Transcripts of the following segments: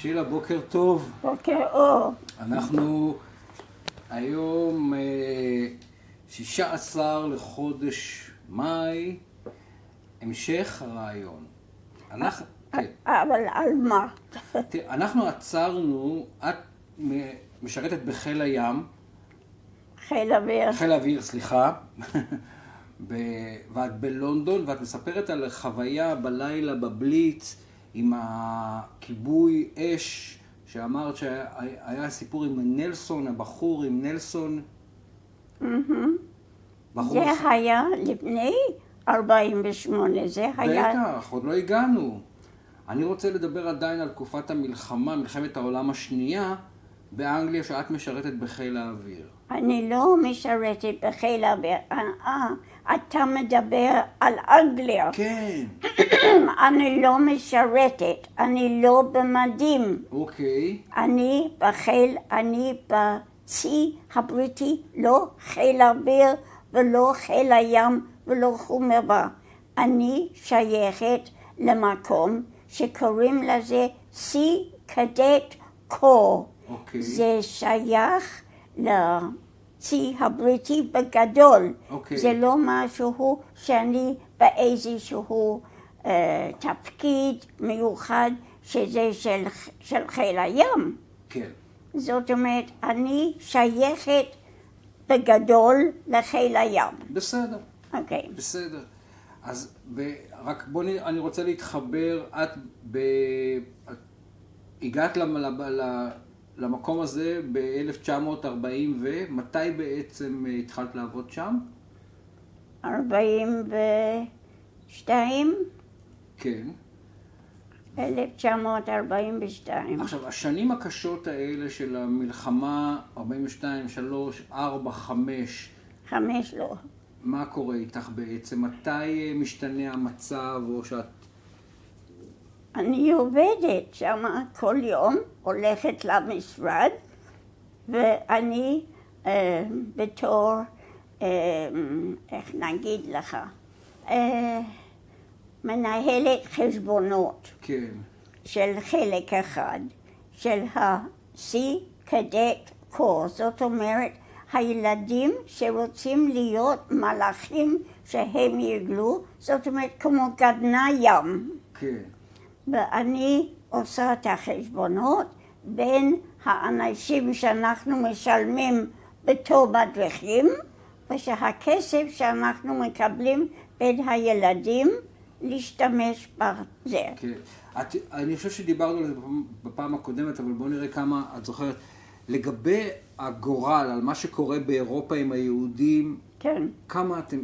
שילה, בוקר טוב. בוקר אור. אנחנו היום 16 לחודש מאי, המשך הראיון. אבל על מה? אנחנו עצרנו, את משרתת בחיל הים. חיל אוויר. חיל האוויר, סליחה. ואת בלונדון, ואת מספרת על חוויה בלילה בבליץ עם הכיבוי אש, שאמרת שהיה סיפור עם נלסון, הבחור עם נלסון. זה היה לפני 48, זה היה... בטח, עוד לא הגענו. אני רוצה לדבר עדיין על תקופת המלחמה, מלחמת העולם השנייה, באנגליה, שאת משרתת בחיל האוויר. אני לא משרתת בחיל האוויר. אתה מדבר על אנגליה. כן. אני לא משרתת, אני לא במדים. אוקיי. אני בצי הבריטי, לא חיל האוויר ולא חיל הים ולא שום דבר. אני שייכת למקום שקוראים לזה סי קדט קור. אוקיי. זה שייך לצי הבריטי בגדול. אוקיי. זה לא משהו שאני באיזשהו תפקיד מיוחד שזה של חיל הים. כן. זאת אומרת, אני שייכת בגדול לחיל הים. בסדר. אוקיי. בסדר. אז רק אני רוצה להתחבר, את הגעת למקום הזה ב-1940 ומתי בעצם התחלת לעבוד שם? 42? כן. 1942. עכשיו, השנים הקשות האלה של המלחמה, 42, 3, 4, 5, 5 לא. מה קורה איתך בעצם? מתי משתנה המצב או שאת... אני עובדת שם כל יום, הולכת למשרד, ואני בתור, איך נגיד לך, מנהלת חשבונות. כן. של חלק אחד, של הסי קדט קור. זאת אומרת, הילדים שרוצים להיות מלאכים שהם יגלו, זאת אומרת כמו גדנ"ע ים. כן. ואני עושה את החשבונות בין האנשים שאנחנו משלמים בתור מדריכים, ושהכסף שאנחנו מקבלים בין הילדים להשתמש בזה. כן. אני חושב שדיברנו על זה בפעם הקודמת, אבל בואו נראה כמה את זוכרת. לגבי הגורל, על מה שקורה באירופה עם היהודים, כן.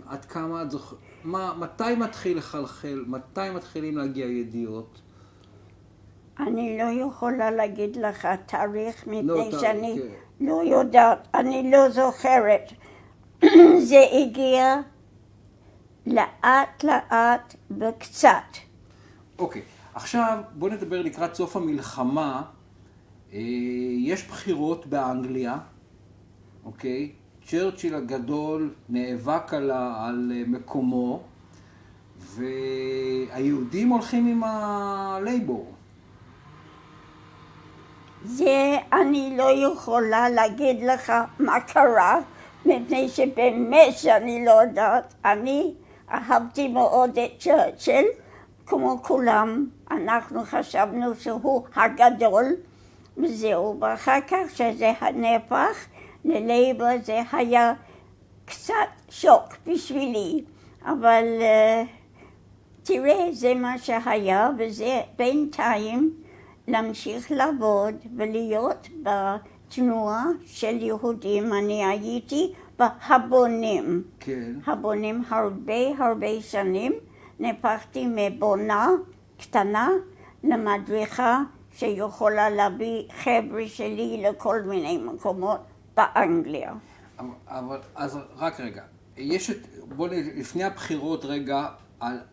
עד כמה את זוכרת? מתי מתחיל לחלחל? מתי מתחילים להגיע ידיעות? אני לא יכולה להגיד לך תאריך מפני לא, שאני כן. לא יודעת, אני לא זוכרת. זה הגיע לאט לאט וקצת. אוקיי, עכשיו בוא נדבר לקראת סוף המלחמה. יש בחירות באנגליה, אוקיי? צ'רצ'יל הגדול נאבק על מקומו, והיהודים הולכים עם הלייבור. זה אני לא יכולה להגיד לך מה קרה, מפני שבאמת שאני לא יודעת. אני אהבתי מאוד את צ'רצ'יל, כמו כולם. אנחנו חשבנו שהוא הגדול, וזהו. ואחר כך שזה הנהפך ללייבור, זה היה קצת שוק בשבילי. אבל תראה, זה מה שהיה, וזה בינתיים להמשיך לעבוד ולהיות בתנועה של יהודים. אני הייתי בהבונים. כן. הבונים הרבה שנים. נהפכתי מבונה קטנה למדריכה שיכולה להביא חבר'ה שלי לכל מיני מקומות באנגליה. אבל אז רק רגע, בוא לפני הבחירות רגע,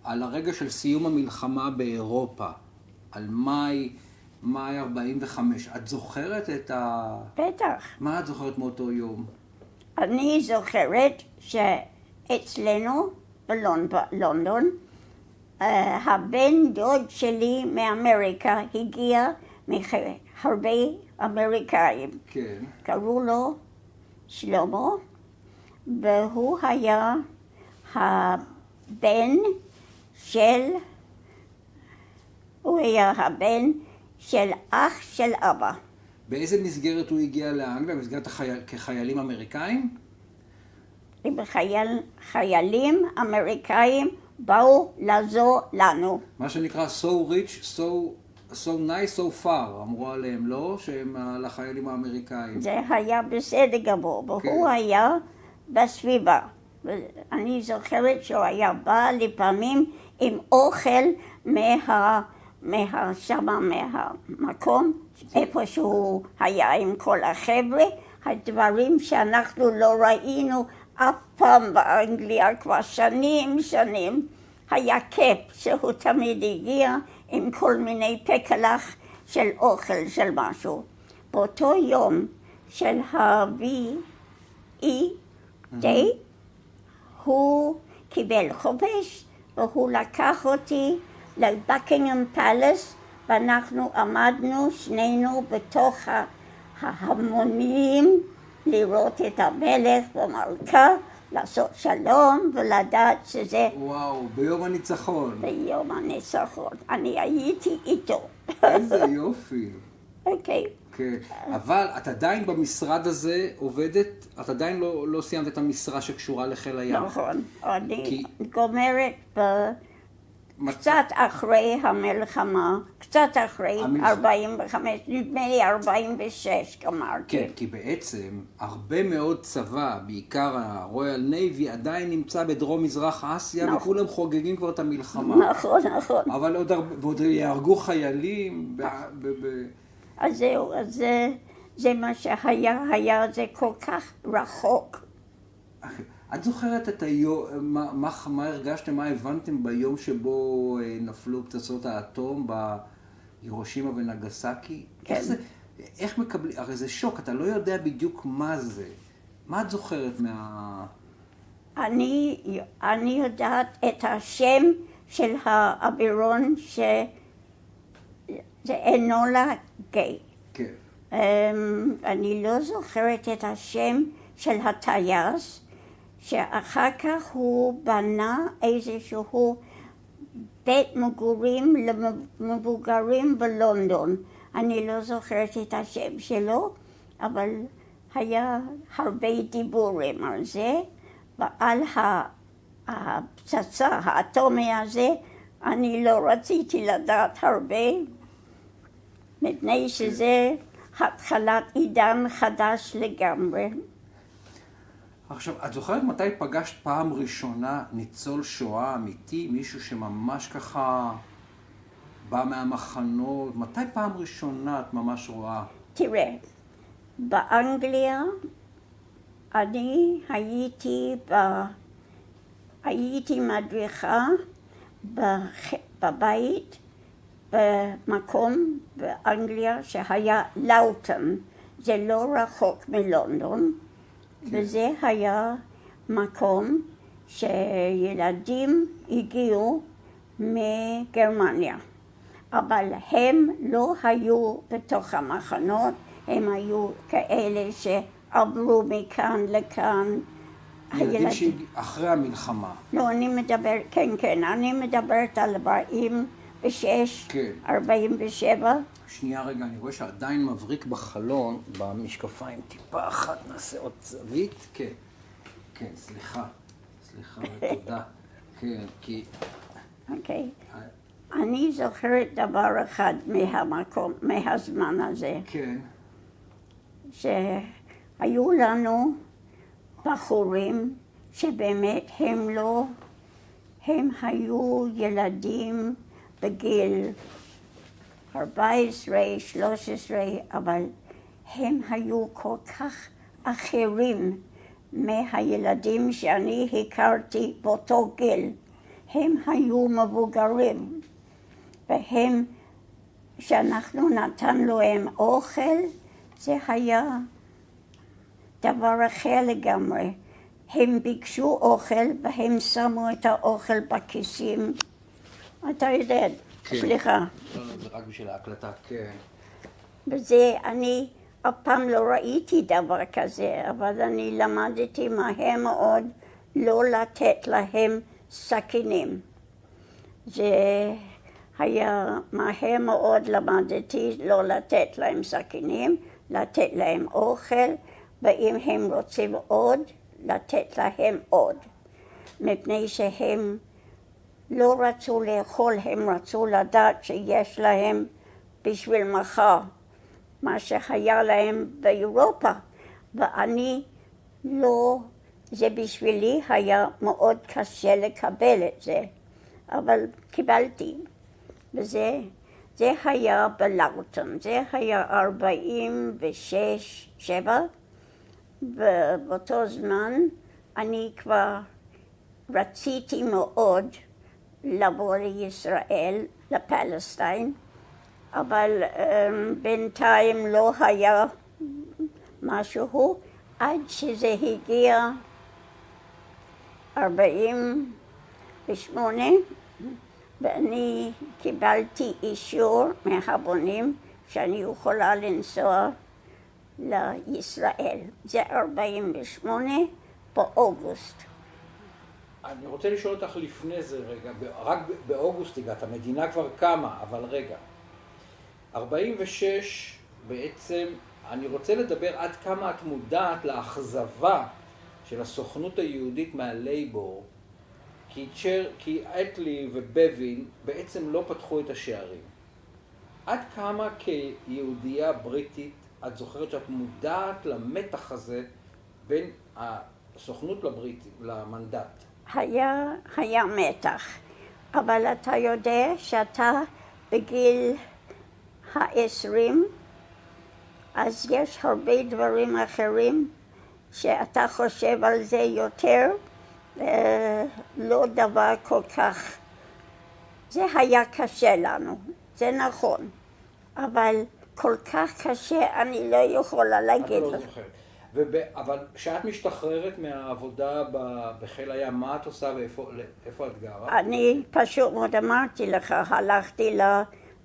על הרגע של סיום המלחמה באירופה, על מאי 45, את זוכרת את בטח. מה את זוכרת מאותו יום? אני זוכרת שאצלנו בלונדון, הבן דוד שלי מאמריקה הגיע מהרבה אמריקאים. כן. קראו לו שלמה, והוא היה הבן של, אח של אבא. באיזה מסגרת הוא הגיע לאנגליה? מסגרת כחיילים אמריקאים? חיילים אמריקאים באו לעזור לנו. מה שנקרא so rich, so nice, so far, אמרו עליהם, לא? שהם לחיילים האמריקאים. זה היה בסדר גמור, והוא היה בסביבה. אני זוכרת שהוא היה בא לפעמים עם אוכל מהמקום, איפה שהוא היה עם כל החבר'ה, הדברים שאנחנו לא ראינו אף פעם באנגליה כבר שנים. היה כיף שהוא תמיד הגיע עם כל מיני פקלח של אוכל של משהו. באותו יום של ה-VE Day, הוא קיבל חופש והוא לקח אותי לבקינגהאם פלאס, ואנחנו עמדנו שנינו בתוך ההמונים לראות את המלך ומלכה, לעשות שלום ולדעת שזה... וואו, ביום הניצחון. ביום הניצחון. אני הייתי איתו. איזה יופי. אוקיי. כן, אבל את עדיין במשרד הזה עובדת, את עדיין לא סיימת את המשרה שקשורה לחיל הים. נכון, אני גומרת קצת אחרי המלחמה, קצת אחרי 45, נדמה לי 46 גמרתי. כן, כי בעצם הרבה מאוד צבא, בעיקר הרויאל נייבי, עדיין נמצא בדרום מזרח אסיה, וכולם חוגגים כבר את המלחמה. נכון. אבל עוד יהרגו חיילים. אז זהו, אז זה מה שהיה, זה כל כך רחוק. את זוכרת את היום, מה הרגשתם, מה הבנתם ביום שבו נפלו פצצות האטום בהירושימה ונגסקי? כן. איך מקבלים, הרי זה שוק, אתה לא יודע בדיוק מה זה. מה את זוכרת אני יודעת את השם של האווירון שזה אנולה גיי. כן. אני לא זוכרת את השם של הטייס, שאחר כך הוא בנה איזשהו בית מגורים למבוגרים בלונדון. אני לא זוכרת את השם שלו, אבל היה הרבה דיבורים על זה, ועל הפצצה האטומי הזה אני לא רציתי לדעת הרבה, מפני שזה התחלת עידן חדש לגמרי. עכשיו, את זוכרת מתי פגשת פעם ראשונה ניצול שואה אמיתי, מישהו שממש ככה בא מהמחנות? מתי פעם ראשונה את ממש רואה? תראה, באנגליה אני הייתי מדריכה בבית במקום באנגליה שהיה לאוטון, זה לא רחוק מלונדון. וזה היה מקום שילדים הגיעו מגרמניה, אבל הם לא היו בתוך המחנות, הם היו כאלה שעברו מכאן לכאן. ילדים אחרי המלחמה. לא, אני מדברת על 46, כן. 47. שנייה רגע, אני רואה שעדיין מבריק בחלון, במשקפיים טיפה אחת, נעשה עוד זווית. כן, סליחה ותודה. כן, כי... אוקיי. אני זוכרת דבר אחד מהזמן הזה. כן. שהיו לנו בחורים שבאמת הם היו ילדים בגיל 14, 13, אבל הם היו כל כך אחרים מהילדים שאני הכרתי באותו גיל. הם היו מבוגרים, והם, שאנחנו נתנו להם אוכל, זה היה דבר אחר לגמרי. הם ביקשו אוכל והם שמו את האוכל בכיסים. אתה יודע, כן. סליחה. לא, זה רק בשביל ההקלטה, כן. וזה, אני אף פעם לא ראיתי דבר כזה, אבל אני למדתי מהר מאוד לא לתת להם סכינים. זה היה מהר מאוד למדתי לא לתת להם סכינים, לתת להם אוכל, ואם הם רוצים עוד, לתת להם עוד. מפני שהם לא רצו לאכול, הם רצו לדעת שיש להם בשביל מחר, מה שהיה להם באירופה. ואני לא, זה בשבילי היה מאוד קשה לקבל את זה, אבל קיבלתי. וזה היה בלאוטון, זה היה 46-7, ובאותו זמן אני כבר רציתי מאוד לבוא לישראל, לפלסטין, אבל בינתיים לא היה משהו, עד שזה הגיע 48, ואני קיבלתי אישור מהבונים שאני יכולה לנסוע לישראל. זה 48 באוגוסט. אני רוצה לשאול אותך לפני זה רגע, רק באוגוסט הגעת, המדינה כבר קמה, אבל רגע. 46 בעצם, אני רוצה לדבר עד כמה את מודעת לאכזבה של הסוכנות היהודית מהלייבור, כי אטלי ובבין בעצם לא פתחו את השערים. עד כמה כיהודייה בריטית את זוכרת שאת מודעת למתח הזה בין הסוכנות לבריטים, למנדט? היה מתח, אבל אתה יודע שאתה בגיל ה-20, אז יש הרבה דברים אחרים שאתה חושב על זה יותר, לא דבר כל כך. זה היה קשה לנו, זה נכון, אבל כל כך קשה אני לא יכולה להגיד לך. אבל כשאת משתחררת מהעבודה בחיל הים, מה את עושה ואיפה את גרה? אני פשוט מאוד אמרתי לך, הלכתי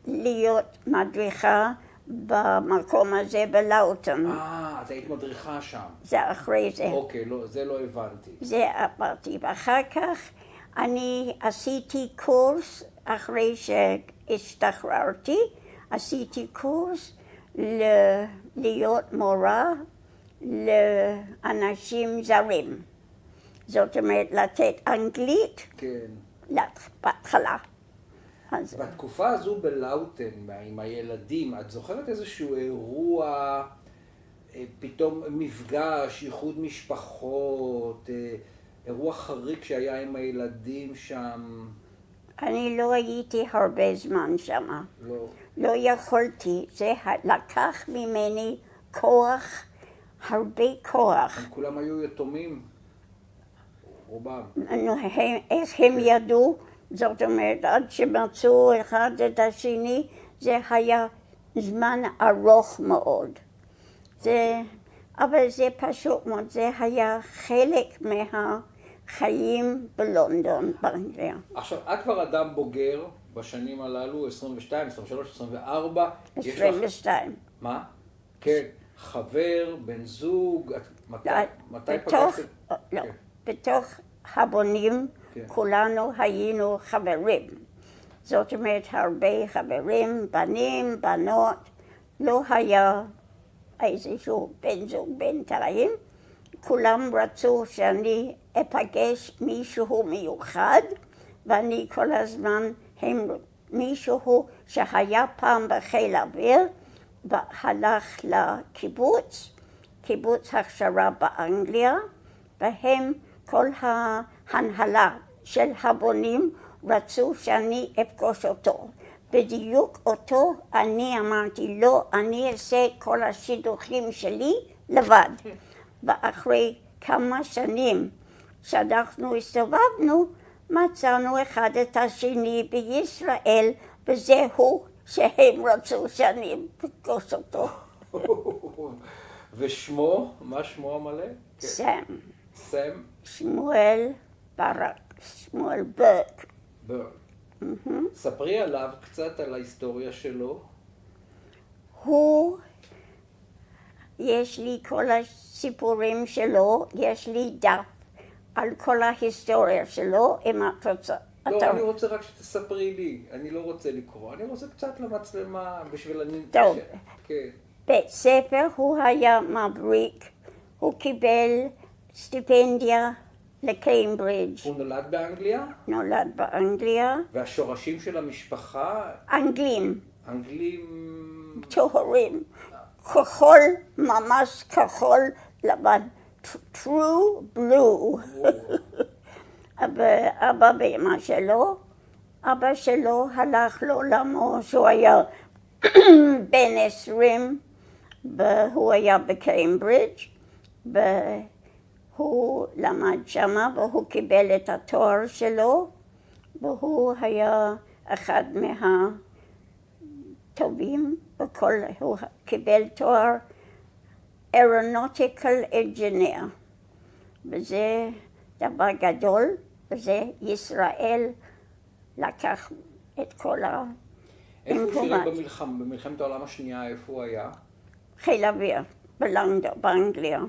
להיות מדריכה במקום הזה בלאוטון. אז היית מדריכה שם. זה אחרי זה. אוקיי, זה לא הבנתי. זה אמרתי, ואחר כך אני עשיתי קורס, אחרי שהשתחררתי, עשיתי קורס להיות מורה לאנשים זרים. זאת אומרת, לתת אנגלית בהתחלה. בתקופה הזו בלאוטן, עם הילדים, את זוכרת איזשהו אירוע, פתאום מפגש, איחוד משפחות, אירוע חריג שהיה עם הילדים שם? אני לא הייתי הרבה זמן שם. לא. לא יכולתי, זה לקח ממני כוח, הרבה כוח. הם כולם היו יתומים, רובם. איך הם ידעו? זאת אומרת, עד שמצאו אחד את השני, זה היה זמן ארוך מאוד. אבל זה פשוט מאוד, זה היה חלק מהחיים בלונדון, באנגליה. עכשיו, את כבר אדם בוגר בשנים הללו, 22, 23, 24. 22. מה? כן. חבר, בן זוג, מתי פגשת? לא, בתוך הבונים כולנו היינו חברים. זאת אומרת, הרבה חברים, בנים, בנות, לא היה איזשהו בן זוג בינתיים. כולם רצו שאני אפגש מישהו מיוחד, ואני כל הזמן, מישהו שהיה פעם בחיל האוויר, והלך לקיבוץ, קיבוץ הכשרה באנגליה, והם, כל ההנהלה של הבונים, רצו שאני אפגוש אותו. בדיוק אותו אני אמרתי, לא, אני אעשה כל השידוכים שלי לבד. ואחרי כמה שנים שאנחנו הסתובבנו, מצאנו אחד את השני בישראל, וזהו שהם רצו שאני אפגוש אותו. ושמו? מה שמו המלא? סם. סם? שמואל ברק, שמואל ברק. ברק. ספרי עליו קצת על ההיסטוריה שלו. יש לי כל הסיפורים שלו, יש לי דף על כל ההיסטוריה שלו, אם את רוצה. לא, אני רוצה רק שתספרי לי, אני לא רוצה לקרוא, אני רוצה קצת למצלמה בשביל אני... טוב, כן. בית ספר הוא היה מבריק, הוא קיבל סטיפנדיה לקיימברידג'. הוא נולד באנגליה? נולד באנגליה. והשורשים של המשפחה? אנגלים. אנגלים... טהורים. כחול, ממש כחול לבן. true blue. אבא ואמא שלו, אבא שלו הלך לעולמו שהוא היה בן 20, והוא היה בקיימברידג' והוא למד שמה והוא קיבל את התואר שלו, והוא היה אחד מהטובים, הוא קיבל תואר aeronautical engineer, וזה דבר גדול, וזה ישראל לקח את כל איפה הוא שירת במלחמת העולם השנייה, איפה הוא היה? חיל אוויר, באנגליה.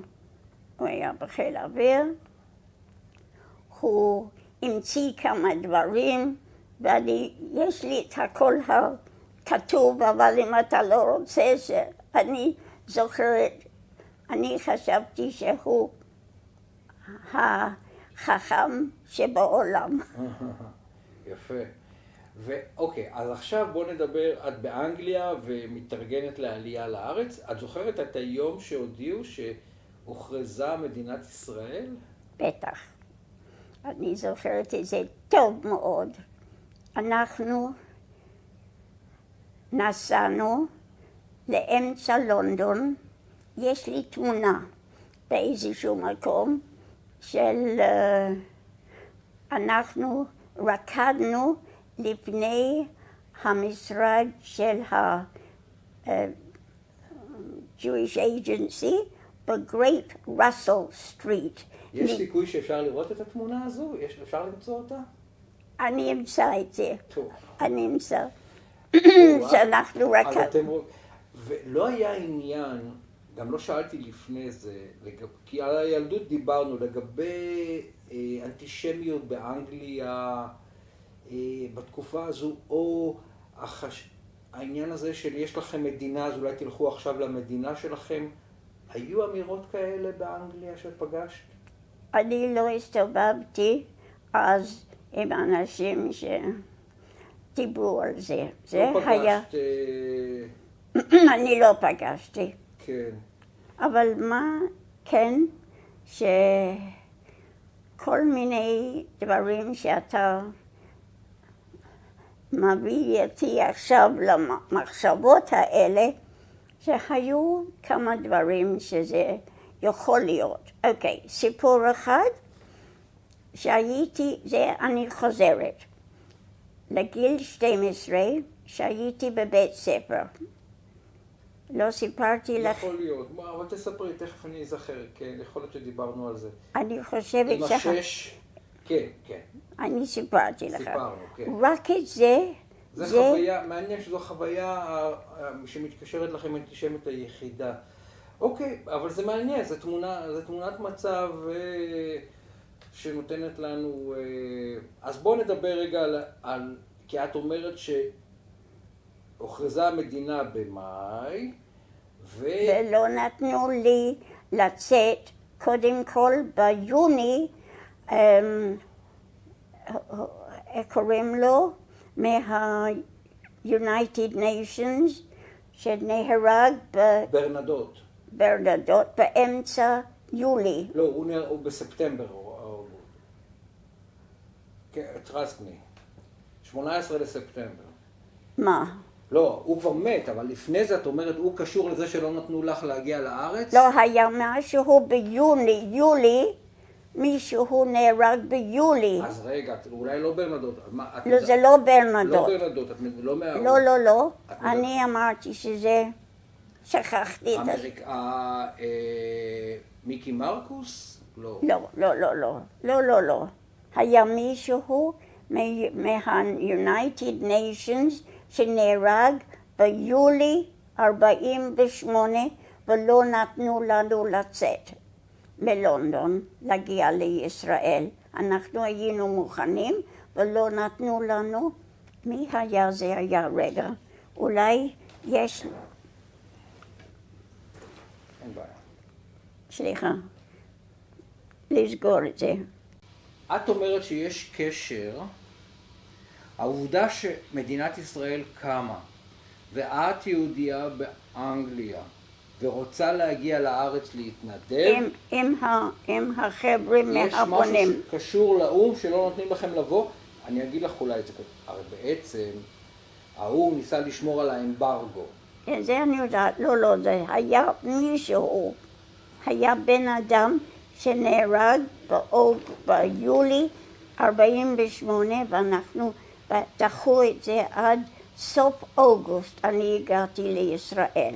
הוא היה בחיל אוויר. הוא המציא כמה דברים, ויש לי את הכל הכתוב, אבל אם אתה לא רוצה שאני זוכרת, אני חשבתי שהוא החכם שבעולם. יפה. ואוקיי, אז עכשיו בוא נדבר, את באנגליה ומתארגנת לעלייה לארץ. את זוכרת את היום שהודיעו שהוכרזה מדינת ישראל? בטח. אני זוכרת את זה טוב מאוד. אנחנו נסענו לאמצע לונדון. יש לי תמונה באיזשהו מקום של אנחנו רקדנו לפני המשרד של Jewish Agency ב-Great Russell Street. יש סיכוי שאפשר לראות את התמונה הזו? אפשר למצוא אותה? אני אמצא את זה. טוב. אני אמצא. שאנחנו רקדנו. ולא היה עניין, גם לא שאלתי לפני זה, כי על הילדות דיברנו לגבי אנטישמיות באנגליה בתקופה הזו, או העניין הזה של יש לכם מדינה, אז אולי תלכו עכשיו למדינה שלכם. היו אמירות כאלה באנגליה שפגשת? אני לא הסתובבתי אז עם אנשים שדיברו על זה. לא פגשת... אני לא פגשתי. כן. אבל מה כן, שכל מיני דברים שאתה מביא אותי עכשיו למחשבות האלה, שהיו כמה דברים שזה יכול להיות. אוקיי, סיפור אחד שהייתי, זה אני חוזרת, לגיל 12 שהייתי בבית ספר. לא סיפרתי לך. יכול להיות, אבל תספרי, תכף אני אזכר, כן, יכול להיות שדיברנו על זה. אני חושבת עם השש, כן, כן. אני סיפרתי לך. סיפרנו, כן. רק את זה, זה חוויה, מעניין שזו חוויה שמתקשרת לכם אנטישמית היחידה. אוקיי, אבל זה מעניין, זה תמונת מצב שנותנת לנו... אז בואו נדבר רגע על... כי את אומרת שהוכרזה המדינה במאי, ולא נתנו לי לצאת, קודם כל ביוני, קוראים לו, מה-United Nations, שנהרג ברנדות באמצע יולי. לא, הוא בספטמבר. trust me. 18 לספטמבר. מה? לא, הוא כבר מת, אבל לפני זה את אומרת, הוא קשור לזה שלא נתנו לך להגיע לארץ? לא, היה משהו יולי, מישהו נהרג ביולי. אז רגע, אולי לא ברנדות. לא, זה לא ברנדות. לא ברנדות, את לא מהארץ. לא. אני אמרתי שזה, שכחתי את זה. מיקי מרקוס? לא. לא. היה מישהו מה-United Nations שנהרג ביולי 48 ולא נתנו לנו לצאת מלונדון, להגיע לישראל. אנחנו היינו מוכנים ולא נתנו לנו. מי היה זה היה? רגע, אולי יש... אין בעיה. סליחה, לסגור את זה. את אומרת שיש קשר, העובדה שמדינת ישראל קמה, ואת יהודייה באנגליה, ורוצה להגיע לארץ להתנדב, עם החבר'ה מהפונים. יש משהו שקשור לאום שלא נותנים לכם לבוא? אני אגיד לך אולי את זה, הרי בעצם האום ניסה לשמור על האמברגו. כן, זה אני יודעת, לא, זה היה מישהו, היה בן אדם שנהרג ביולי 48, ואנחנו דחו את זה עד סוף אוגוסט, אני הגעתי לישראל.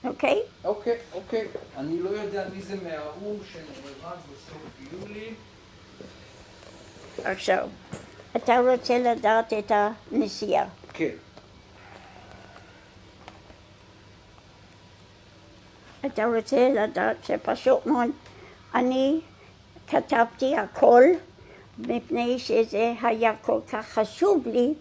אוקיי? אוקיי. אני לא יודע מי זה מהאום שנהרג בסוף יולי. עכשיו, אתה רוצה לדעת את הנסיעה? כן. אתה רוצה לדעת שפשוט מאוד, אני כתבתי הכל, מפני שזה היה כל כך חשוב לי,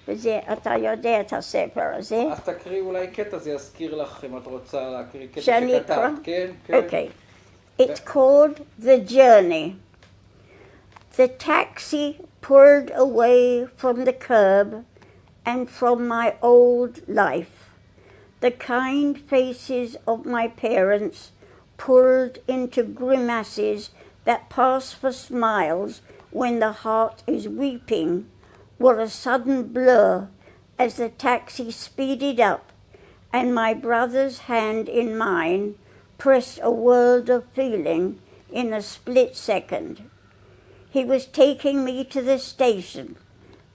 וזה, אתה יודע את הספר הזה. אז תקריא אולי קטע, זה יזכיר לך אם את רוצה להקריא קטע שאני שכתבת. כן. Okay. It's called The Journey. The taxi pulled away from the curb and from my old life. The kind faces of my parents pulled into grimaces that pass for smiles when the heart is weeping were a sudden blur as the taxi speeded up and my brother's hand in mine pressed a world of feeling in a split second. He was taking me to the station,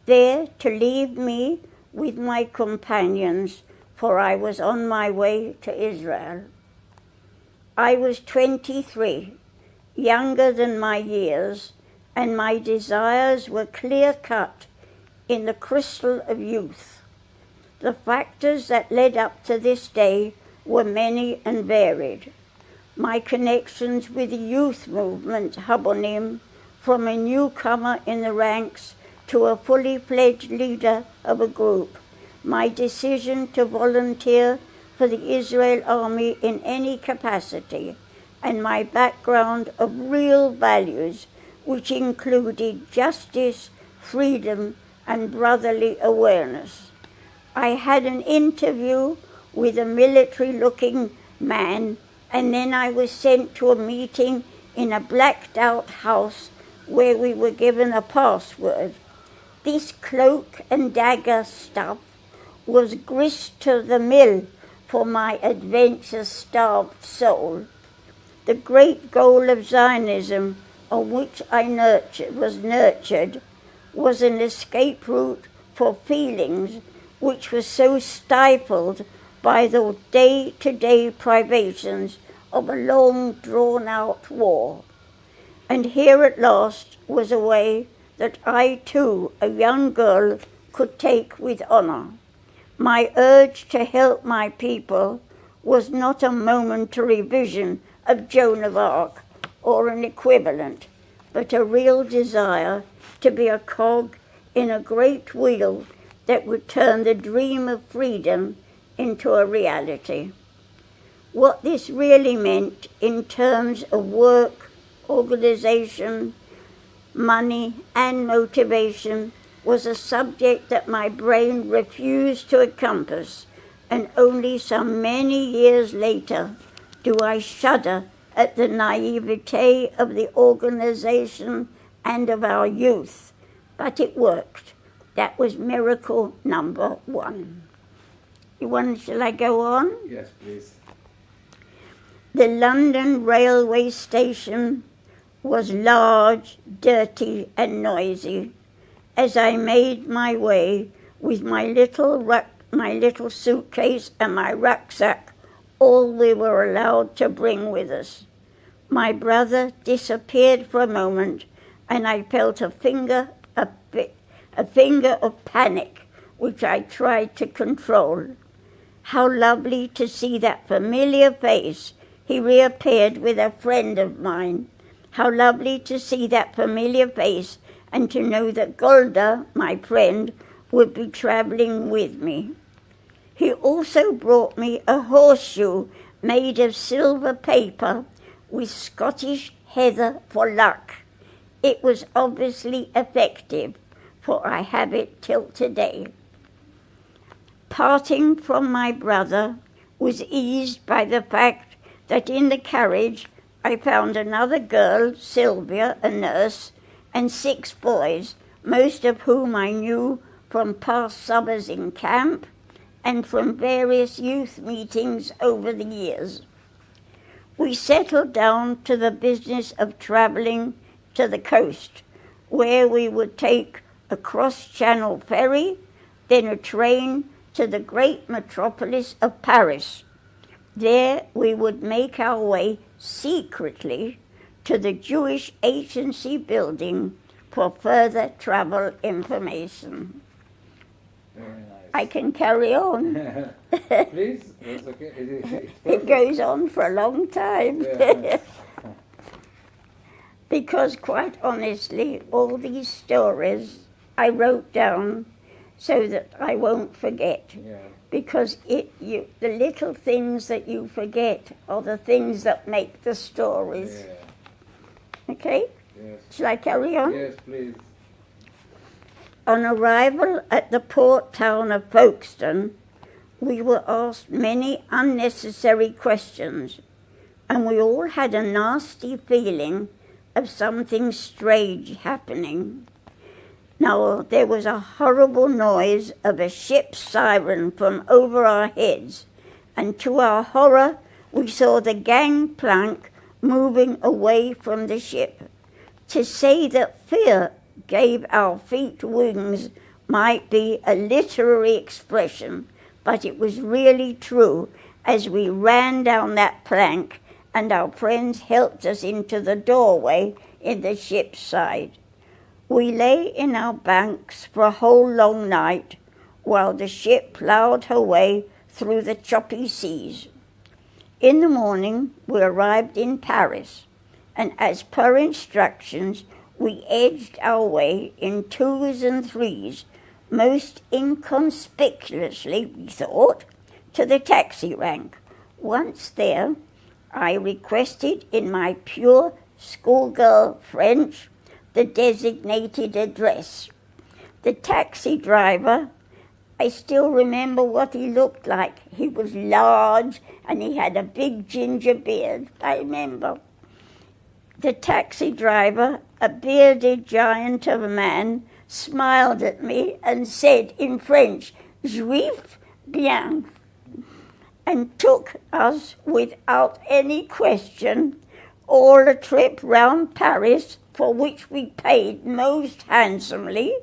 there to leave me with my companions, for I was on my way to Israel. I was 23, younger than my years, and my desires were clear-cut in the crystal of youth. The factors that led up to this day were many and varied. My connections with the youth movement, Habonim, from a newcomer in the ranks to a fully fledged leader of a group, my decision to volunteer for the Israel Army in any capacity, and my background of real values, which included justice, freedom, and brotherly awareness. I had an interview with a military-looking man, and then I was sent to a meeting in a blacked-out house where we were given a password. This cloak and dagger stuff was grist to the mill for my adventure-starved soul. The great goal of Zionism, on which I was nurtured, was an escape route for feelings which were so stifled by the day-to-day privations of a long, drawn-out war. And here at last was a way that I too, a young girl, could take with honor. My urge to help my people was not a momentary vision of Joan of Arc or an equivalent, but a real desire to be a cog in a great wheel that would turn the dream of freedom into a reality. What this really meant in terms of work, organization, money, and motivation was a subject that my brain refused to encompass, and only so many years later do I shudder at the naivete of the organization and of our youth. But it worked. That was miracle number one. Shall I go on? Yes, please. The London railway station was large, dirty, and noisy. As I made my way with my little suitcase and my rucksack, all we were allowed to bring with us. My brother disappeared for a moment, and I felt a finger of panic, which I tried to control. How lovely to see that familiar face. He reappeared with a friend of mine. How lovely to see that familiar face and to know that Golda, my friend, would be traveling with me. He also brought me a horseshoe made of silver paper with Scottish heather for luck. It was obviously effective, for I have it till today. Parting from my brother was eased by the fact that in the carriage I found another girl, Sylvia, a nurse, and 6 boys, most of whom I knew from past summers in camp and from various youth meetings over the years. We settled down to the business of travelling to the coast, where we would take a cross-channel ferry, then a train to the great metropolis of Paris. There we would make our way secretly to the Jewish Agency building for further travel information. Very nice. I can carry on. Please, that's okay. It goes on for a long time. Yeah. Because quite honestly, all these stories I wrote down so that I won't forget. Yeah. Because the little things that you forget are the things that make the stories. Yeah. Okay? Yes. Shall I carry on? Yes, please. On arrival at the port town of Folkestone, we were asked many unnecessary questions, and we all had a nasty feeling of something strange happening. Now, there was a horrible noise of a ship's siren from over our heads, and to our horror, we saw the gangplank moving away from the ship. To say that fear gave our feet wings might be a literary expression, but it was really true as we ran down that plank and our friends helped us into the doorway in the ship's side. We lay in our banks for a whole long night while the ship ploughed her way through the choppy seas. In the morning, we arrived in Paris, and as per instructions, we edged our way in 2s and 3s, most inconspicuously, we thought, to the taxi rank. Once there, I requested in my pure schoolgirl French the designated address. The taxi driver, I still remember what he looked like. He was large and he had a big ginger beard, I remember. The taxi driver, a bearded giant of a man, smiled at me and said in French, "Juif bien," and took us without any question all a trip round Paris, for which we paid most handsomely,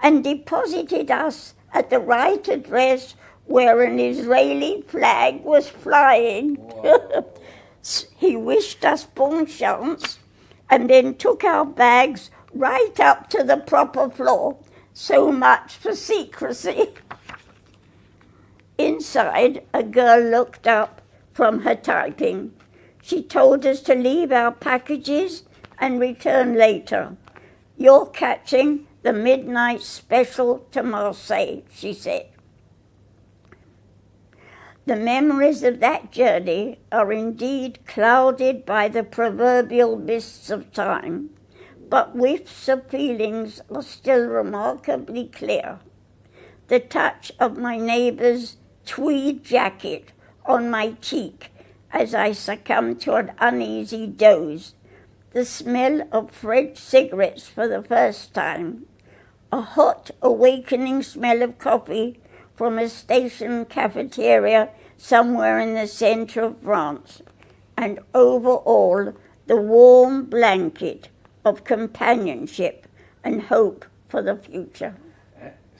and deposited us at the right address where an Israeli flag was flying. He wished us bon chance and then took our bags right up to the proper floor. So much for secrecy. Inside, a girl looked up from her typing. She told us to leave our packages and return later. "You're catching the midnight special to Marseille," she said. The memories of that journey are indeed clouded by the proverbial mists of time, but whiffs of feelings are still remarkably clear. The touch of my neighbour's tweed jacket on my cheek as I succumbed to an uneasy doze, the smell of French cigarettes for the first time, a hot, awakening smell of coffee from a station cafeteria somewhere in the centre of France, and over all the warm blanket of companionship and hope for the future.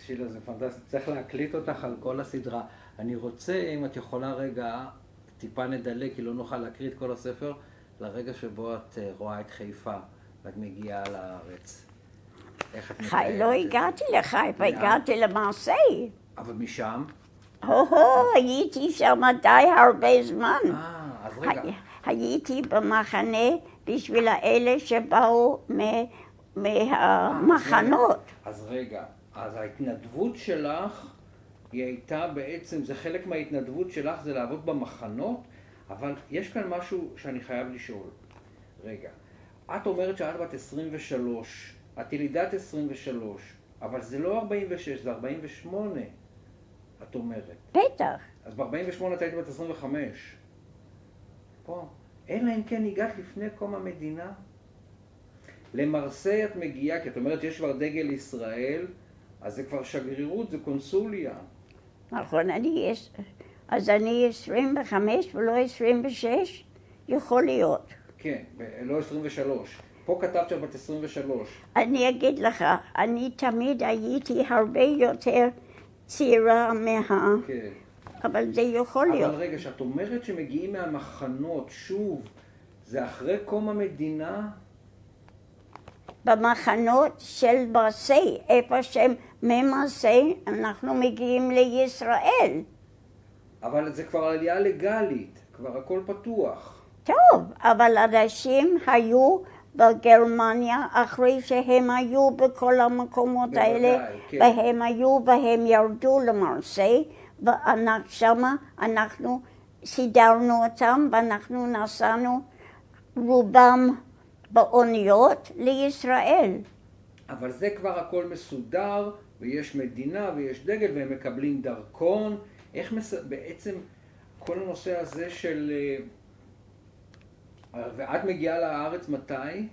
שילה, זה פנטסטי. צריך להקליט אותך על כל הסדרה. אני רוצה, אם את יכולה רגע, טיפה נדלג, כי לא נוכל להקריא את כל הספר, לרגע שבו את רואה את חיפה, ואת מגיעה לארץ. איך את מתארת? לא הגעתי לחיפה, הגעתי למרסיי. אבל משם? הייתי שם די הרבה זמן. אז רגע. הייתי במחנה בשביל האלה שבאו מהמחנות. אז רגע, אז ההתנדבות שלך היא הייתה בעצם, זה חלק מההתנדבות שלך זה לעבוד במחנות, אבל יש כאן משהו שאני חייב לשאול. רגע, את אומרת שאת בת 23, את ילידת 23, אבל זה לא 46, זה 48, את אומרת. בטח. אז ב-48 את היית בת 25. פה. אלא אם כן הגעת לפני קום המדינה. למרסיי את מגיעה, כי את אומרת יש כבר דגל ישראל, אז זה כבר שגרירות, זה קונסוליה. נכון, אז אני 25 ולא 26, יכול להיות. כן, לא 23. פה כתבת שאת בת 23. אני אגיד לך, אני תמיד הייתי הרבה יותר צעירה כן. אבל זה יכול להיות. אבל רגע, שאת אומרת שמגיעים מהמחנות, שוב, זה אחרי קום המדינה? במחנות של מרסיי, איפה שהם ממרסיי, אנחנו מגיעים לישראל. אבל זה כבר עלייה לגלית, כבר הכל פתוח. טוב, אבל אנשים היו בגרמניה אחרי שהם היו בכל המקומות האלה, כן. והם היו והם ירדו למרסיי, ושמה אנחנו סידרנו אותם ואנחנו נסענו רובם באוניות לישראל. אבל זה כבר הכל מסודר, ויש מדינה ויש דגל והם מקבלים דרכון. איך בעצם כל הנושא הזה של... ואת מגיעה לארץ מתי?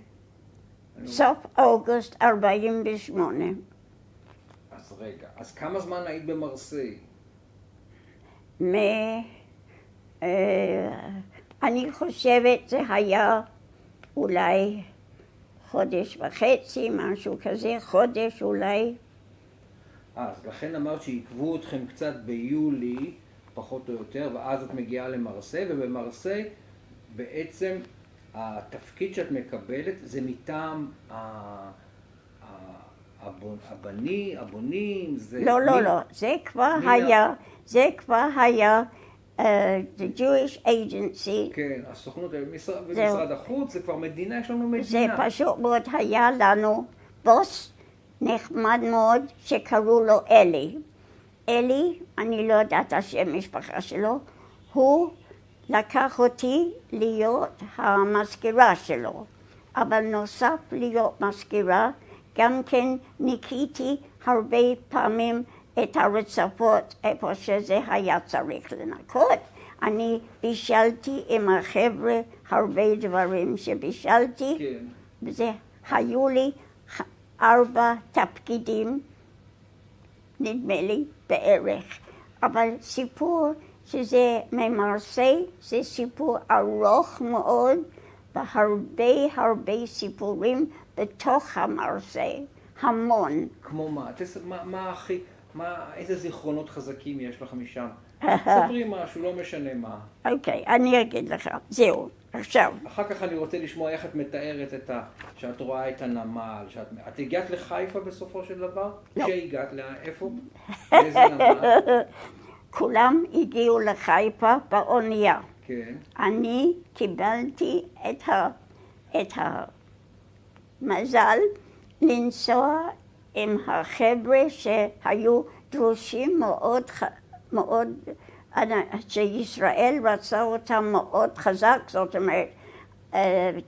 סוף אוגוסט 48. אז רגע, אז כמה זמן היית במרסיי? אני חושבת זה היה אולי חודש וחצי, משהו כזה, חודש אולי. אז לכן אמרת שעיכבו אתכם קצת ביולי, פחות או יותר, ואז את מגיעה למרסיי, ובמרסיי בעצם התפקיד שאת מקבלת זה מטעם הבונים, זה... לא, זה כבר היה the Jewish Agency. כן, הסוכנות ומשרד החוץ, זה כבר מדינה, יש לנו מדינה. זה פשוט מאוד היה לנו בוס נחמד מאוד שקראו לו אלי. אלי, אני לא יודעת השם משפחה שלו, הוא לקח אותי להיות המזכירה שלו. אבל נוסף להיות מזכירה, גם כן ניקיתי הרבה פעמים את הרצפות איפה שזה היה צריך לנקות. אני בישלתי עם החבר'ה הרבה דברים שבישלתי. כן. וזה היו לי 4 תפקידים, נדמה לי, בערך. אבל סיפור שזה ממרסיי, זה סיפור ארוך מאוד, והרבה סיפורים בתוך המרסיי, המון. כמו מה? איזה זיכרונות חזקים יש לך משם? ספרי משהו, לא משנה מה. אוקיי, אני אגיד לך, זהו, עכשיו. אחר כך אני רוצה לשמוע איך את מתארת שאת רואה את הנמל, את הגעת לחיפה בסופו של דבר? לא. שהגעת לאיפה? לאיזה נמל? כולם הגיעו לחיפה באונייה. כן. אני קיבלתי את המזל לנסוע עם החבר'ה שהיו דרושים מאוד, שישראל רצה אותם מאוד חזק, זאת אומרת,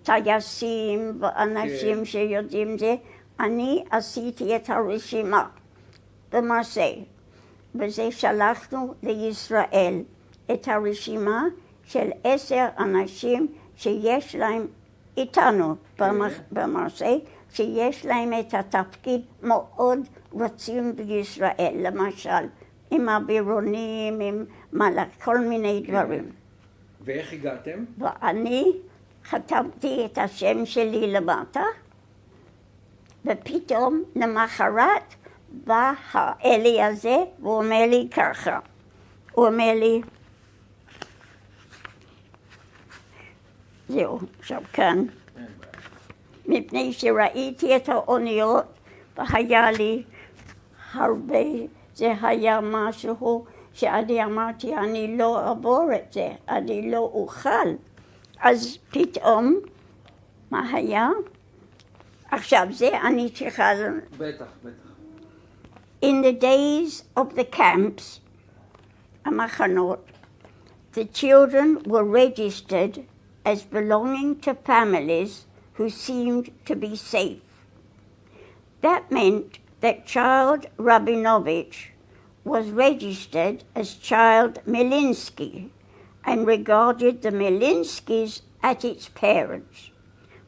טייסים ואנשים שיודעים זה. אני עשיתי את הרשימה במרסיי, וזה שלחנו לישראל את הרשימה של 10 אנשים שיש להם איתנו במרסיי, שיש להם את התפקיד מאוד רוצים בישראל, למשל, עם אווירונים, עם כל מיני דברים. ואיך הגעתם? ואני חתמתי את השם שלי למטה, ופתאום למחרת בא האלי הזה, והוא אומר לי ככה, הוא אומר לי, זהו, עכשיו כאן, מפני שראיתי את האוניות, והיה לי הרבה, זה היה משהו שאני אמרתי, אני לא אעבור את זה, אני לא אוכל. אז פתאום, מה היה? עכשיו זה אני צריכה... בטח, בטח. In the days of the camps, המחנות, the children were registered as belonging to families who seemed to be safe. That meant that child Rabinovich was registered as child Milinsky and regarded the Milinskys as its parents.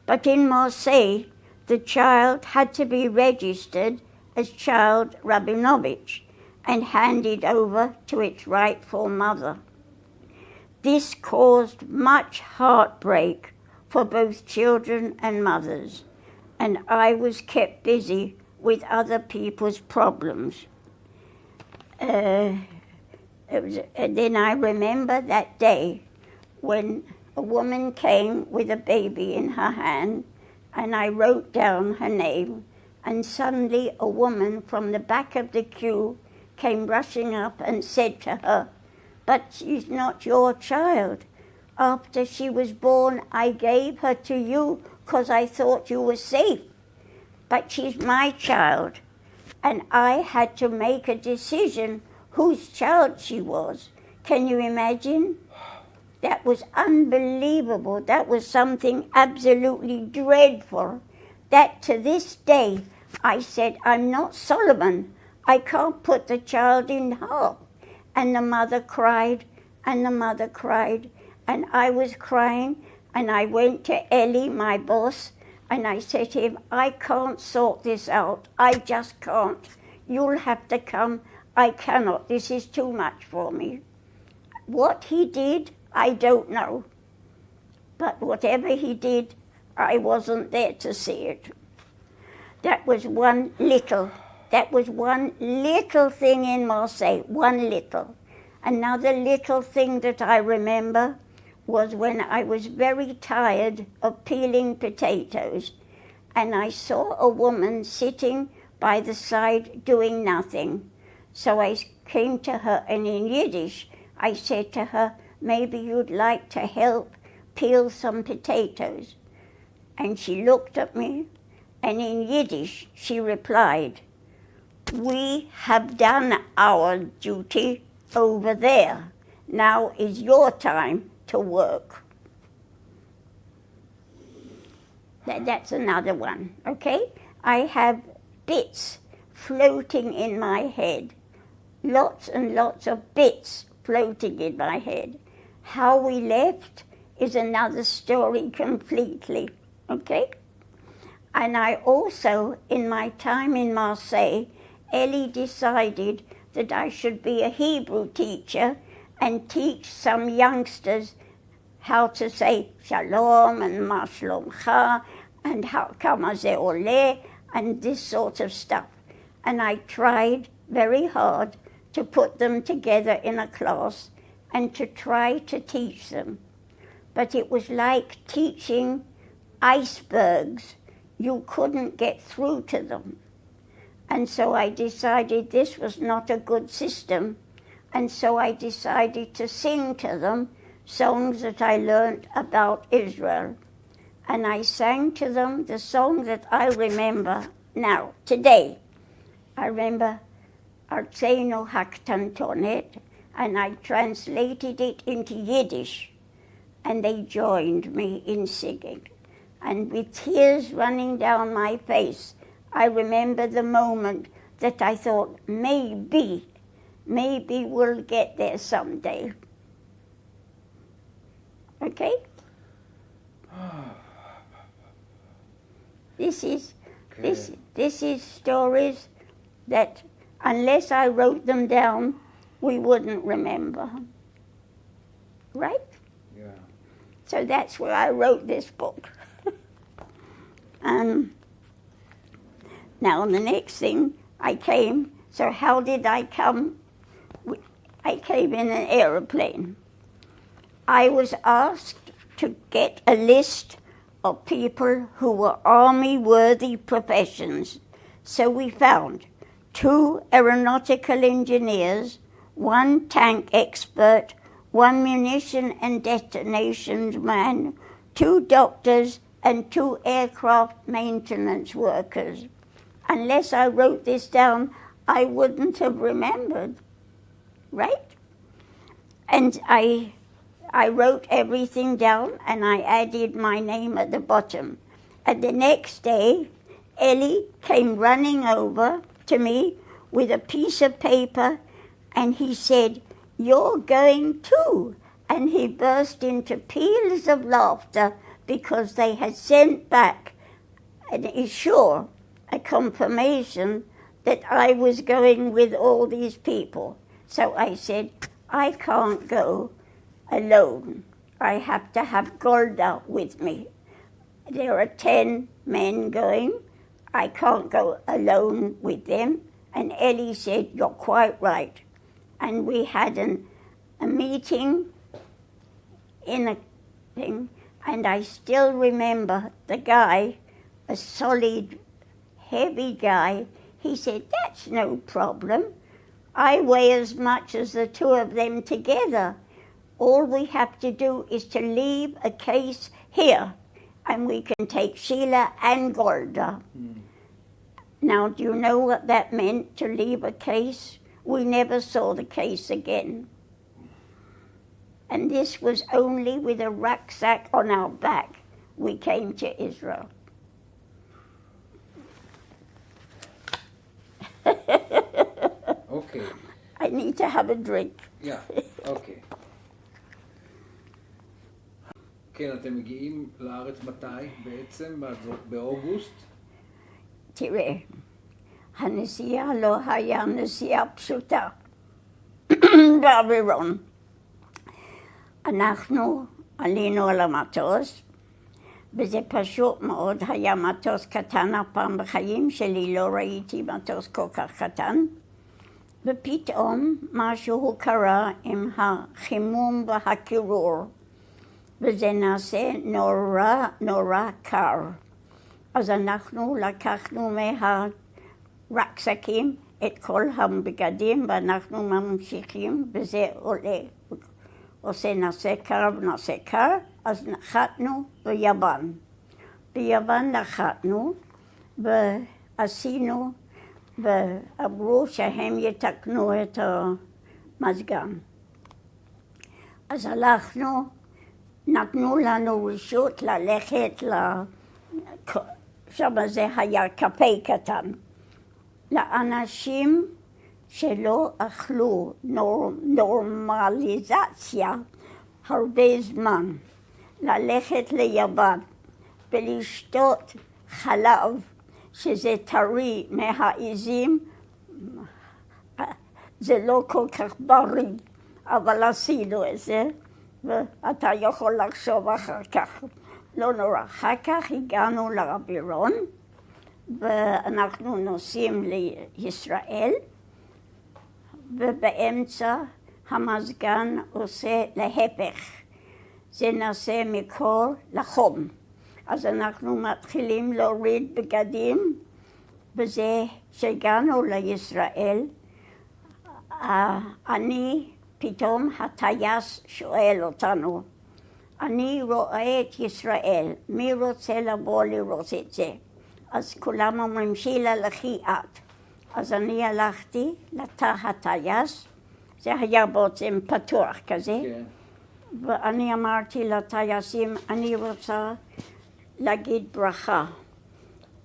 But in Marseille, the child had to be registered as child Rabinovich and handed over to its rightful mother. This caused much heartbreak for both children and mothers, and I was kept busy with other people's problems. And then I remember that day when a woman came with a baby in her hand, and I wrote down her name, and suddenly a woman from the back of the queue came rushing up and said to her, "But she's not your child. After she was born, I gave her to you because I thought you were safe. But she's my child." And I had to make a decision whose child she was. Can you imagine? That was unbelievable. That was something absolutely dreadful. That to this day, I said, I'm not Solomon. I can't put the child in half. And the mother cried, and the mother cried, and I was crying, and I went to Ellie, my boss, and I said to him, I can't sort this out. I just can't. You'll have to come. I cannot. This is too much for me. What he did, I don't know. But whatever he did, I wasn't there to see it. That was one little thing in Marseille, one little. Another little thing that I remember was when I was very tired of peeling potatoes, and I saw a woman sitting by the side doing nothing. So I came to her, and in Yiddish, I said to her, maybe you'd like to help peel some potatoes. And she looked at me, and in Yiddish she replied, we have done our duty over there. Now is your time to work. That's another one, okay? I have bits floating in my head. Lots and lots of bits floating in my head. How we left is another story completely, okay? And I also, in my time in Marseille, Ellie decided that I should be a Hebrew teacher and teach some youngsters how to say shalom and ma shlomcha and how kama ze ole and this sort of stuff. And I tried very hard to put them together in a class and to try to teach them. But it was like teaching icebergs. You couldn't get through to them. And so I decided this was not a good system. And so I decided to sing to them songs that I learned about Israel. And I sang to them the song that I remember now, today. I remember Artseinu Haktantonet, and I translated it into Yiddish. And they joined me in singing. And with tears running down my face, I remember the moment that I thought, maybe we'll get there someday. Okay? This is stories that, unless I wrote them down, we wouldn't remember. Right? Yeah. So that's where I wrote this book. Now the next thing, I came. So how did I come? I came in an aeroplane. I was asked to get a list of people who were army-worthy professions. So we found 2 aeronautical engineers, one tank expert, one munition and detonations man, 2 doctors, and 2 aircraft maintenance workers. Unless I wrote this down, I wouldn't have remembered, right? And I wrote everything down, and I added my name at the bottom. And the next day, Ellie came running over to me with a piece of paper, and he said, "You're going too." And he burst into peals of laughter because they had sent back an issue, a confirmation that I was going with all these people. So I said, I can't go alone. I have to have Golda with me. There are 10 men going. I can't go alone with them. And Ellie said, "You're quite right." And we had a meeting in a thing, and I still remember the guy, a solid, heavy guy. He said, "That's no problem. I weigh as much as the 2 of them together. All we have to do is to leave a case here, and we can take Sheila and Golda." Now, do you know what that meant, to leave a case? We never saw the case again. And this was only with a rucksack on our back we came to Israel. אוקיי. I need to have a drink. אוקיי. כן, אתם מגיעים לארץ מתי בעצם? באוגוסט? תראה, הנסיעה לא היה נסיעה פשוטה באווירון. אנחנו עלינו על המטוס, וזה פשוט מאוד, היה מטוס קטן הפעם בחיים שלי, לא ראיתי מטוס כל כך קטן, ופתאום משהו קרה עם החימום והקירור, וזה נעשה נורא קר. אז אנחנו לקחנו מהרקסקים את כל הבגדים, ואנחנו ממשיכים, וזה עושה נעשה קר ונעשה קר, אז נחתנו ביוון. ביוון נחתנו, ועשינו, ואמרו שהם יתקנו את המזגן. אז הלכנו, נתנו לנו רשות ללכת שם זה היה קפה קטן. לאנשים שלא אכלו נורמליזציה הרבה זמן, ללכת ליוון ולשתות חלב שזה טרי מהעיזים, זה לא כל כך בריא, אבל עשינו את זה, ואתה יכול לחשוב אחר כך. לא נורא. אחר כך הגענו לאווירון, ואנחנו נוסעים לישראל, ובאמצע המזגן עושה להפך. זה נעשה מקור לחום. אז אנחנו מתחילים להוריד בגדים, וזה שהגענו לישראל, פתאום הטייס שואל אותנו, אני רואה את ישראל, מי רוצה לבוא לראות את זה? אז כולם אומרים, שילה, לכי את. אז אני הלכתי לתא הטייס, זה היה בעצם פתוח כזה, כן. ואני אמרתי לטייסים, אני רוצה להגיד ברכה.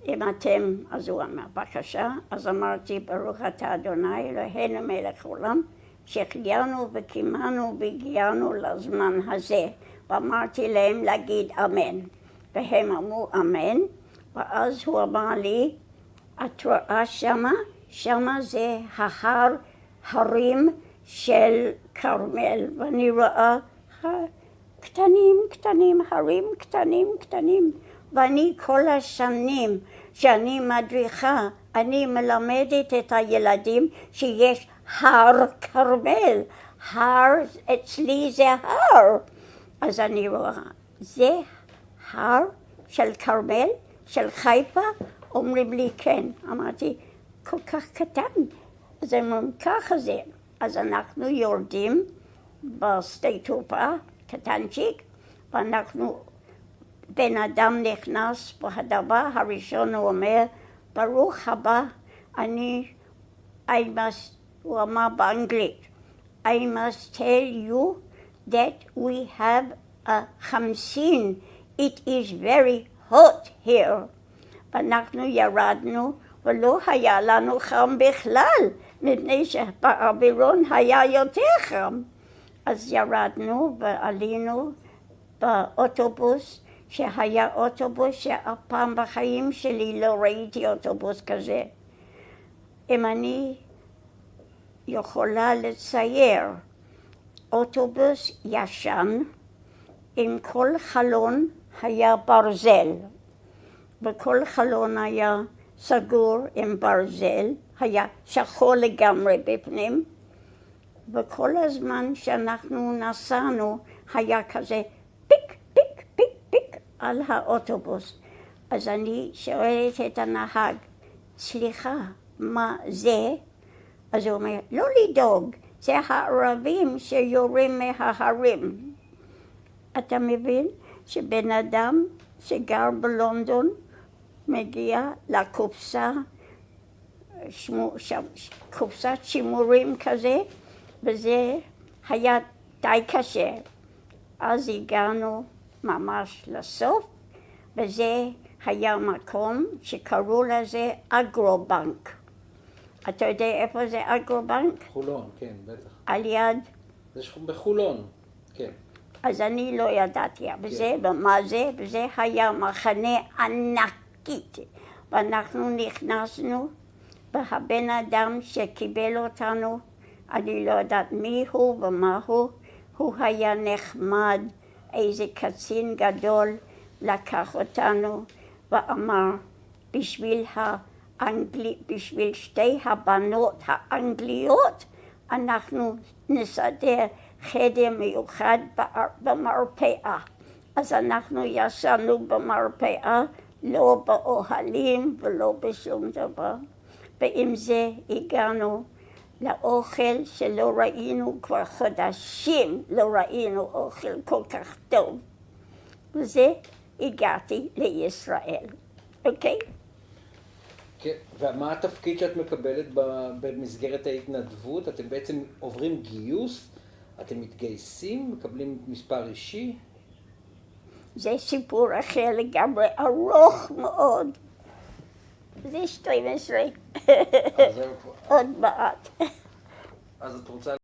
אם אתם, אז הוא אמר, בבקשה. אז אמרתי, ברוך אתה אדוני, אלוהינו מלך העולם, שהחיינו וקיימנו והגיענו לזמן הזה. ואמרתי להם להגיד אמן. והם אמרו אמן, ואז הוא אמר לי, את רואה שמה זה ההרים של כרמל, ואני רואה קטנים, הרים קטנים, ואני כל השנים שאני מדריכה, אני מלמדת את הילדים שיש הר כרמל, הר אצלי זה הר. אז אני רואה, זה הר של כרמל, של חיפה? אומרים לי כן. אמרתי, כל כך קטן. אז הם אומרים, ככה זה. אז אנחנו יורדים בשדה תעופה, קטנצ'יק, ואנחנו, בן אדם נכנס, והדבר הראשון הוא אומר, ברוך הבא, הוא אמר באנגלית, I must tell you that we have a 50. It is very hot here. ואנחנו ירדנו, ולא היה לנו חם בכלל, מפני שבאווירון היה יותר חם. אז ירדנו ועלינו באוטובוס, שהיה אוטובוס שאף פעם בחיים שלי לא ראיתי אוטובוס כזה. אם אני יכולה לצייר אוטובוס ישן, עם כל חלון היה ברזל, וכל חלון היה סגור עם ברזל, היה שחור לגמרי בפנים, וכל הזמן שאנחנו נסענו היה כזה פיק, פיק, פיק, פיק על האוטובוס. אז אני שואלת את הנהג, סליחה, מה זה? אז הוא אומר, לא לדאוג, זה הערבים שיורים מההרים. אתה מבין שבן אדם שגר בלונדון מגיע לקופסה, קופסת שימורים כזה, וזה היה די קשה. אז הגענו ממש לסוף, וזה היה מקום שקראו לזה אגרו-בנק. אתה יודע איפה זה אגרו-בנק? חולון, כן, בטח. על יד? זה בחולון, כן. אז אני לא ידעתי, וזה, ומה זה, וזה היה מחנה ענקית. ואנחנו נכנסנו, והבן אדם שקיבל אותנו, אני לא יודעת מי הוא ומה הוא היה נחמד, איזה קצין גדול לקח אותנו ואמר, בשביל שתי הבנות האנגליות, אנחנו נסדר חדר מיוחד במרפאה. אז אנחנו ישנו במרפאה, לא באוהלים ולא בשום דבר. ועם זה הגענו לאוכל שלא ראינו כבר חודשים, לא ראינו אוכל כל כך טוב. וזה הגעתי לישראל, אוקיי? כן, ומה התפקיד שאת מקבלת במסגרת ההתנדבות? אתם בעצם עוברים גיוס? אתם מתגייסים? מקבלים מספר אישי? זה סיפור אחר לגמרי, ארוך מאוד. זה 12. עוד מעט. אז את רוצה